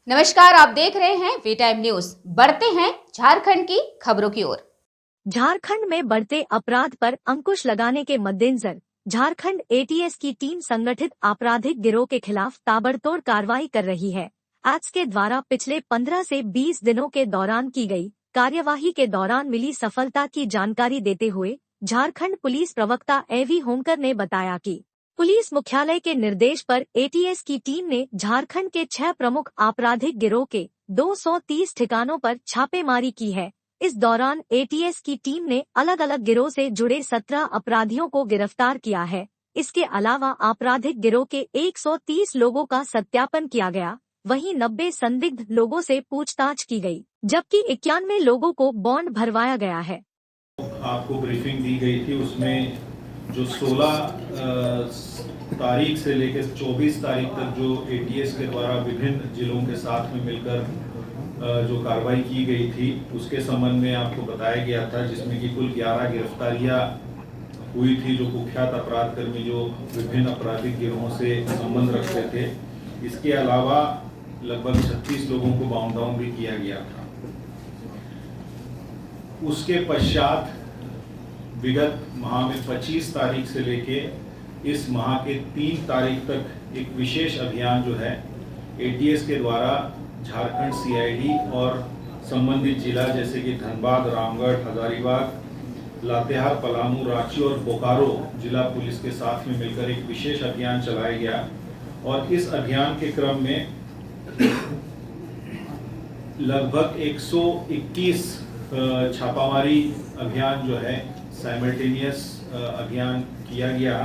नमस्कार, आप देख रहे हैं वी टाइम न्यूज। बढ़ते हैं झारखंड की खबरों की ओर। झारखंड में बढ़ते अपराध पर अंकुश लगाने के मद्देनजर झारखंड एटीएस की टीम संगठित आपराधिक गिरोह के खिलाफ ताबड़तोड़ कार्रवाई कर रही है। एट्स के द्वारा पिछले 15 से 20 दिनों के दौरान की गई कार्यवाही के दौरान मिली सफलता की जानकारी देते हुए झारखंड पुलिस प्रवक्ता एवी होमकर ने बताया कि पुलिस मुख्यालय के निर्देश पर एटीएस की टीम ने झारखंड के 6 प्रमुख आपराधिक गिरोह के 230 ठिकानों पर छापेमारी की है। इस दौरान एटीएस की टीम ने अलग अलग गिरोह से जुड़े 17 अपराधियों को गिरफ्तार किया है। इसके अलावा आपराधिक गिरोह के 130 लोगों का सत्यापन किया गया, वहीं 90 संदिग्ध लोगों से पूछताछ की गई, जबकि 91 लोगों को बॉन्ड भरवाया गया है। आपको ब्रीफिंग दी गई थी, उसमें जो 16 तारीख से लेकर 24 तारीख तक जो एटीएस के द्वारा विभिन्न जिलों के साथ में मिलकर जो कार्रवाई की गई थी उसके संबंध में आपको बताया गया था, जिसमें कि कुल 11 गिरफ्तारियां हुई थी जो कुख्यात अपराध कर्मी जो विभिन्न आपराधिक गिरोहों से संबंध रखते थे। इसके अलावा लगभग 36 लोगों को बाउंड डाउन भी किया गया था। उसके पश्चात विगत माह में 25 तारीख से लेके इस माह के 3 तारीख तक एक विशेष अभियान जो है एटीएस के द्वारा झारखंड सीआईडी और संबंधित जिला जैसे कि धनबाद, रामगढ़, हजारीबाग, लातेहार, पलामू, रांची और बोकारो जिला पुलिस के साथ में मिलकर एक विशेष अभियान चलाया गया। और इस अभियान के क्रम में लगभग 121 छापामारी अभियान जो है साइमल्टेनियस अभियान किया गया,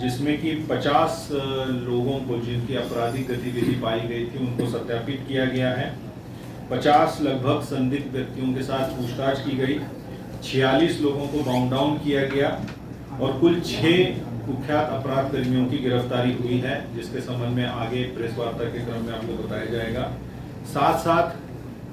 जिसमें कि 50 लोगों को जिनकी आपराधिक गतिविधि पाई गई थी उनको सत्यापित किया गया है। 50 लगभग संदिग्ध व्यक्तियों के साथ पूछताछ की गई, 46 लोगों को बाउंड डाउन किया गया और कुल 6 कुख्यात अपराध कर्मियों की गिरफ्तारी हुई है, जिसके संबंध में आगे प्रेस वार्ता के क्रम में आपको बताया जाएगा। साथ साथ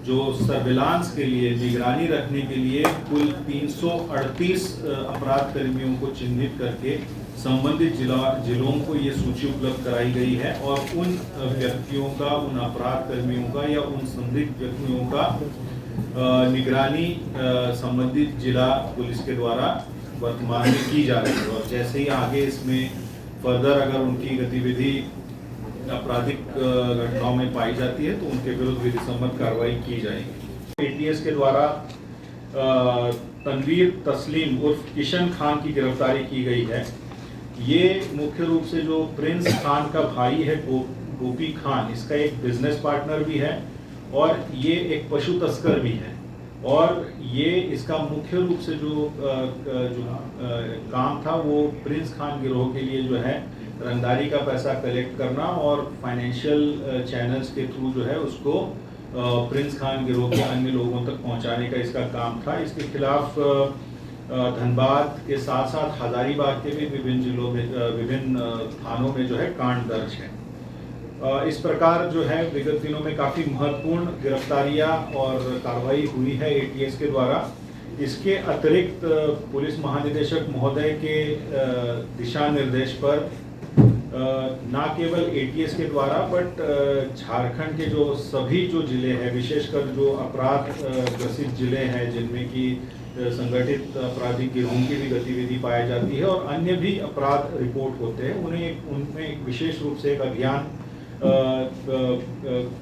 जो सर्विलांस के लिए, निगरानी रखने के लिए कुल 338 अपराध कर्मियों को चिन्हित करके संबंधित जिलों को ये सूची उपलब्ध कराई गई है और उन व्यक्तियों का, उन अपराध कर्मियों का या उन संदिग्ध व्यक्तियों का निगरानी संबंधित जिला पुलिस के द्वारा वर्तमान में की जा रही है। और जैसे ही आगे इसमें फर्दर अगर उनकी गतिविधि आपराधिक घटनाओं में पाई जाती है तो उनके विरुद्ध विधि सम्मत कार्रवाई की जाएगी। एटीएस के द्वारा तनवीर तस्लीम उर्फ किशन खान की गिरफ्तारी की गई है। ये मुख्य रूप से जो प्रिंस खान का भाई है गोपी खान, इसका एक बिजनेस पार्टनर भी है और ये एक पशु तस्कर भी है। और ये इसका मुख्य रूप से जो काम था वो प्रिंस खान गिरोह के लिए जो है रंगदारी का पैसा कलेक्ट करना और फाइनेंशियल चैनल्स के थ्रू जो है उसको प्रिंस खान गिरोह के अन्य लोगों तक पहुंचाने का इसका काम था। इसके खिलाफ धनबाद के साथ साथ हजारीबाग के भी विभिन्न जिलों में, विभिन्न थानों में जो है कांड दर्ज है। इस प्रकार जो है विगत दिनों में काफ़ी महत्वपूर्ण गिरफ्तारियां और कार्रवाई हुई है एटीएस के द्वारा। इसके अतिरिक्त पुलिस महानिदेशक महोदय के दिशा निर्देश पर ना केवल एटीएस के द्वारा बट झारखंड के जो सभी जो जिले हैं, विशेषकर जो अपराध ग्रसित जिले हैं जिनमें कि संगठित आपराधिक गिरोहों की भी गतिविधि पाई जाती है और अन्य भी अपराध रिपोर्ट होते हैं, उनमें एक विशेष रूप से एक अभियान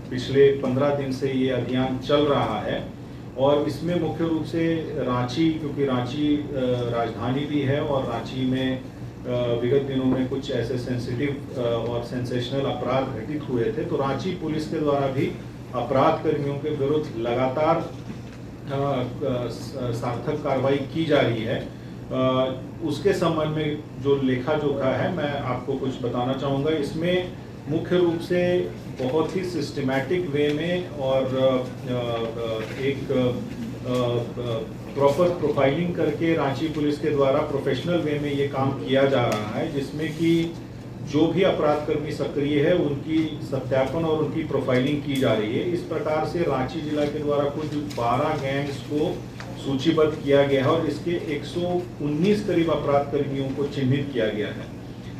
पिछले 15 दिन से ये अभियान चल रहा है। और इसमें मुख्य रूप से रांची, क्योंकि रांची राजधानी भी है और रांची में विगत दिनों में कुछ ऐसे सेंसिटिव और सेंसेशनल अपराध घटित हुए थे, तो रांची पुलिस के द्वारा भी अपराध कर्मियों के विरुद्ध लगातार सार्थक कार्रवाई की जा रही है। उसके संबंध में जो लेखा जोखा है मैं आपको कुछ बताना चाहूँगा। इसमें मुख्य रूप से बहुत ही सिस्टमैटिक वे में और एक प्रॉपर प्रोफाइलिंग करके रांची पुलिस के द्वारा प्रोफेशनल वे में ये काम किया जा रहा है, जिसमें कि जो भी अपराध कर्मी सक्रिय है उनकी सत्यापन और उनकी प्रोफाइलिंग की जा रही है। इस प्रकार से रांची जिला के द्वारा कुछ 12 गैंग्स को सूचीबद्ध किया गया है और इसके 119 करीब अपराध कर्मियों को चिन्हित किया गया है।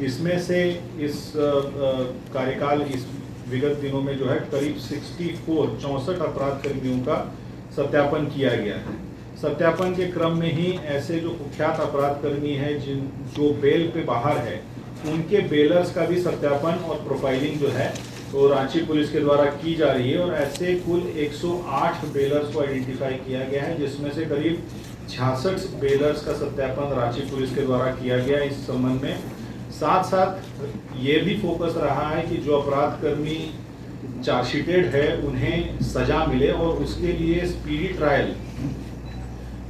इसमें से इस कार्यकाल, इस विगत दिनों में जो है करीब 64 अपराध कर्मियों का सत्यापन किया गया है। सत्यापन के क्रम में ही ऐसे जो कुख्यात अपराध कर्मी हैं जो बेल पे बाहर है, उनके बेलर्स का भी सत्यापन और प्रोफाइलिंग जो है तो रांची पुलिस के द्वारा की जा रही है और ऐसे कुल 108 बेलर्स को आइडेंटिफाई किया गया है, जिसमें से करीब 66 बेलर्स का सत्यापन रांची पुलिस के द्वारा किया गया। इस संबंध में साथ साथ ये भी फोकस रहा है कि जो अपराध कर्मी चार्जशीटेड है उन्हें सजा मिले और उसके लिए स्पीडी ट्रायल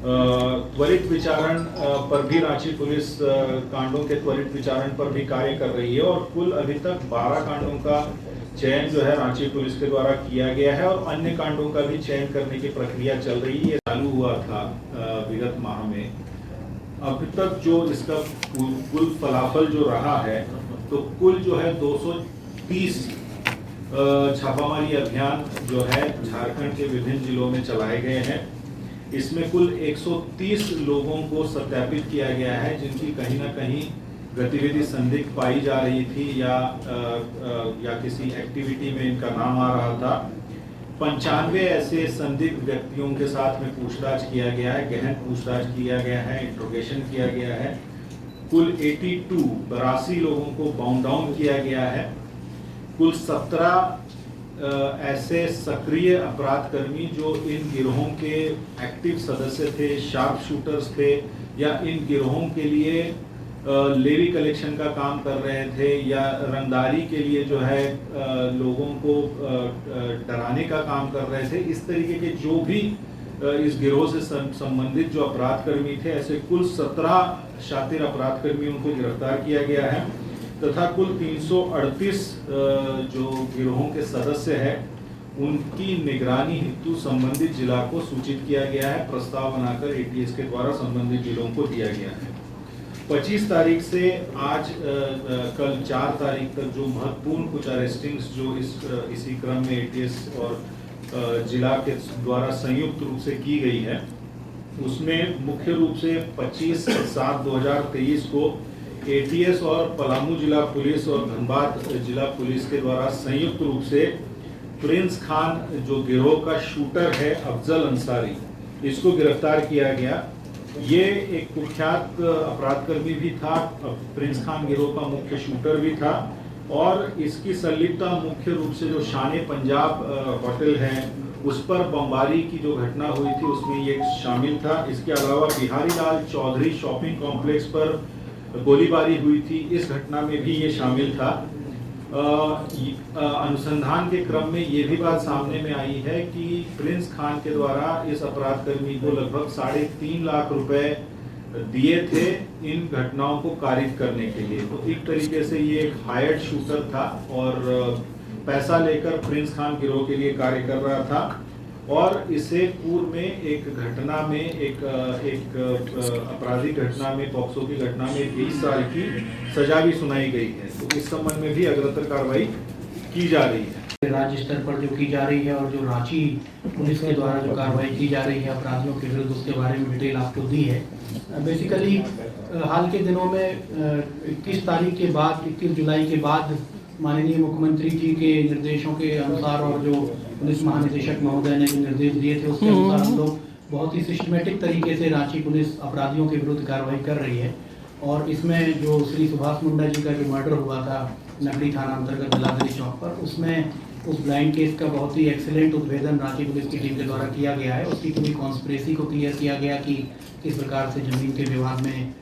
त्वरित विचारण पर भी रांची पुलिस कांडों के त्वरित विचारण पर भी कार्य कर रही है और कुल अभी तक 12 कांडों का चयन जो है रांची पुलिस के द्वारा किया गया है और अन्य कांडों का भी चयन करने की प्रक्रिया चल रही है। चालू हुआ था विगत माह में। अभी तक जो इसका कुल फलाफल जो रहा है तो कुल जो है 230 छापामारी अभियान जो है झारखंड के विभिन्न जिलों में चलाए गए हैं। इसमें कुल 130 लोगों को सत्यापित किया गया है जिनकी कहीं ना कहीं गतिविधि संदिग्ध पाई जा रही थी या किसी एक्टिविटी में इनका नाम आ रहा था। 95 ऐसे संदिग्ध व्यक्तियों के साथ में पूछताछ किया गया है, गहन पूछताछ किया गया है, इंट्रोगेशन किया गया है। कुल 82 लोगों को बाउंड डाउन किया गया है। कुल 17 ऐसे सक्रिय अपराध कर्मी जो इन गिरोहों के एक्टिव सदस्य थे, शार्प शूटर्स थे या इन गिरोहों के लिए लेवी कलेक्शन का काम कर रहे थे या रंगदारी के लिए जो है लोगों को डराने का काम कर रहे थे, इस तरीके के जो भी इस गिरोह से संबंधित जो अपराध कर्मी थे, ऐसे कुल 17 शातिर अपराध कर्मियों को गिरफ्तार किया गया है तथा कुल 338 जो गिरोहों के सदस्य हैं उनकी निगरानी हेतु संबंधित जिला को सूचित किया गया है। प्रस्ताव बनाकर एटीएस के द्वारा संबंधित जिलों को दिया गया है। 25 तारीख से आज कल 4 तारीख तक जो महत्वपूर्ण कुछ अरेस्टिंग्स जो इसी क्रम में एटीएस और जिला के द्वारा संयुक्त रूप से की गई है, उसमें मुख्य रूप से 25/7/2023 को एटीएस और पलामू जिला पुलिस और धनबाद जिला पुलिस के द्वारा संयुक्त रूप से प्रिंस खान जो गिरोह का शूटर है अफजल अंसारी, इसको गिरफ्तार किया गया। ये एक कुख्यात अपराध कर्मी भी था, प्रिंस खान गिरोह का मुख्य शूटर भी था और इसकी संलिप्तता मुख्य रूप से जो शान पंजाब होटल है उस पर बमबारी की जो घटना हुई थी उसमें ये शामिल था। इसके अलावा बिहारी लाल चौधरी शॉपिंग कॉम्प्लेक्स पर गोलीबारी हुई थी, इस घटना में भी ये शामिल था। अनुसंधान के क्रम में ये भी बात सामने में आई है कि प्रिंस खान के द्वारा इस अपराध कर्मी को लगभग 3.5 लाख रुपए दिए थे इन घटनाओं को कारित करने के लिए। तो एक तरीके से ये एक हायर्ड शूटर था और पैसा लेकर प्रिंस खान गिरोह के लिए कार्य कर रहा था और इसे पूर्व में एक घटना में एक आपराधिक घटना में पॉक्सो की घटना में 20 साल की सजा भी सुनाई गई है। तो इस संबंध में भी अग्रतर कार्रवाई की जा रही है। राज्य स्तर पर जो की जा रही है और जो रांची पुलिस के द्वारा जो कार्रवाई की जा रही है अपराधियों के विरुद्ध, उसके बारे में डिटेल आपको दी है। बेसिकली हाल के दिनों में 21 तारीख के बाद 21 जुलाई के बाद माननीय मुख्यमंत्री जी के निर्देशों के अनुसार और जो पुलिस महानिदेशक महोदय ने जो निर्देश दिए थे उसके अनुसार हम लोग बहुत ही सिस्टमेटिक तरीके से रांची पुलिस अपराधियों के विरुद्ध कार्रवाई कर रही है। और इसमें जो श्री सुभाष मुंडा जी का जो मर्डर हुआ था नगरी थाना अंतर्गत बिलादरी चौक पर, उसमें उस ब्लाइंड केस का बहुत ही एक्सीलेंट उद्भेदन रांची पुलिस की टीम के द्वारा किया गया है। उसकी पूरी कॉन्स्पिरेसी को क्लियर किया गया कि किस प्रकार से जमीन के विवाद में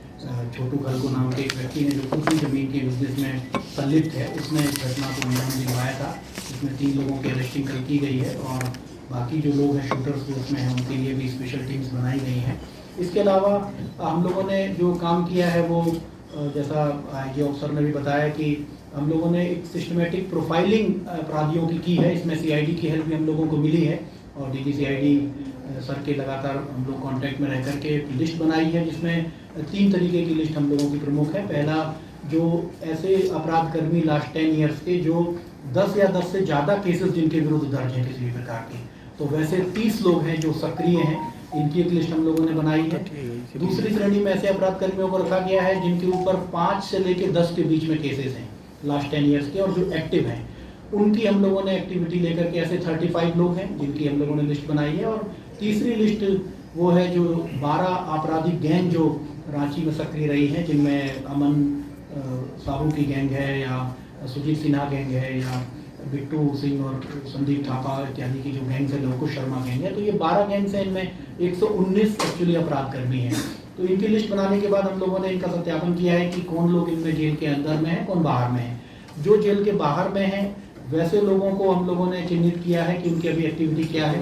छोटू खलको नाम के एक व्यक्ति ने जो कुछ भी जमीन के बिजनेस में संलिप्त है उसने इस घटना को अंजाम दिलवाया था। इसमें 3 लोगों की अरेस्टिंग की गई है और बाकी जो लोग हैं शूटर्स जो उसमें हैं उनके लिए भी स्पेशल टीम्स बनाई गई हैं। इसके अलावा हम लोगों ने जो काम किया है वो जैसा आईजी ऑफिसर ने भी बताया कि हम लोगों ने एक सिस्टमेटिक प्रोफाइलिंग अपराधियों की है। इसमें सीआईडी की हेल्प भी हम लोगों को मिली है और डीजी सीआईडी सर के लगातार हम लोग कांटेक्ट में रह करके लिस्ट बनाई है, जिसमें 3 तरीके की लिस्ट हम लोगों की प्रमुख है। पहला, जो ऐसे अपराध कर्मी लास्ट 10 ईयर्स के जो 10 या 10 से ज़्यादा केसेस जिनके विरुद्ध दर्ज हैं किसी भी प्रकार के, तो वैसे 30 लोग हैं जो सक्रिय हैं, इनकी एक लिस्ट हम लोगों ने बनाई है। दूसरी श्रेणी में ऐसे अपराध कर्मियों को रखा गया है जिनके ऊपर 5 से लेकर 10 के बीच में केसेस हैं लास्ट 10 ईयर्स के और जो एक्टिव हैं। उनकी हम लोगों ने एक्टिविटी लेकर के ऐसे 35 लोग हैं जिनकी हम लोगों ने लिस्ट बनाई है। और तीसरी लिस्ट वो है जो 12 आपराधिक गैंग जो रांची में सक्रिय रही है, जिनमें अमन साहू की गैंग है, या सुजीत सिन्हा गैंग है, या बिट्टू सिंह और संदीप थापा इत्यादि की जो गैंग्स है, लवकुश शर्मा गैंग है। तो ये 12 गैंग्स हैं, इनमें 119 एक्चुअली अपराध कर्मी हैं। तो इनकी लिस्ट बनाने के बाद हम लोगों ने इनका सत्यापन किया है कि कौन लोग इनमें जेल के अंदर में है, कौन बाहर में है। जो जेल के बाहर में है वैसे लोगों को हम लोगों ने चिन्हित किया है कि उनकी अभी एक्टिविटी क्या है,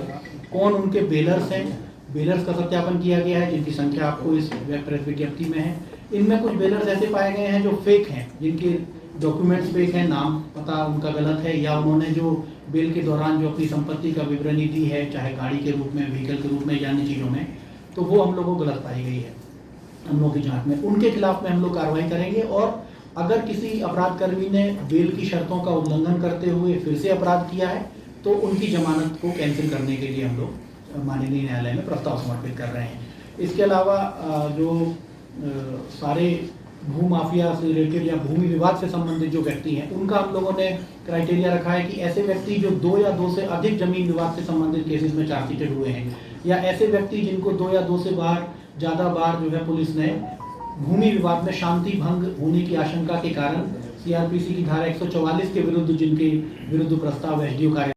कौन उनके बेलर्स हैं, बेलर्स का सत्यापन किया गया है, जिनकी संख्या आपको इस वेब प्रेस विज्ञप्ति में है। इनमें कुछ बेलर्स ऐसे पाए गए हैं जो फेक हैं, जिनके डॉक्यूमेंट्स फेक हैं, नाम पता उनका गलत है, या उन्होंने जो बेल के दौरान जो अपनी संपत्ति का विवरणी दी है, चाहे गाड़ी के रूप में, व्हीकल के रूप में या अन्य चीज़ों में, तो वो हम लोगों को गलत पाई गई है हम लोगों की जांच में। उनके खिलाफ में हम लोग कार्रवाई करेंगे। और अगर किसी अपराध कर्मी ने बेल की शर्तों का उल्लंघन करते हुए फिर से अपराध किया है तो उनकी जमानत को कैंसिल करने के लिए हम लोग माननीय न्यायालय में प्रस्ताव समर्पित कर रहे हैं। इसके अलावा जो सारे भू माफिया से रिलेटेड या भूमि विवाद से संबंधित जो व्यक्ति हैं, उनका हम लोगों ने क्राइटेरिया रखा है कि ऐसे व्यक्ति जो 2 या 2 से अधिक जमीन विवाद से संबंधित केसेस में चार्जशीटेड हुए हैं, या ऐसे व्यक्ति जिनको 2 या 2 से ज़्यादा बार जो है पुलिस ने भूमि विवाद में शांति भंग होने की आशंका के कारण सीआरपीसी की धारा 144 के विरुद्ध जिनके विरुद्ध प्रस्ताव एसडीओ कार्यालय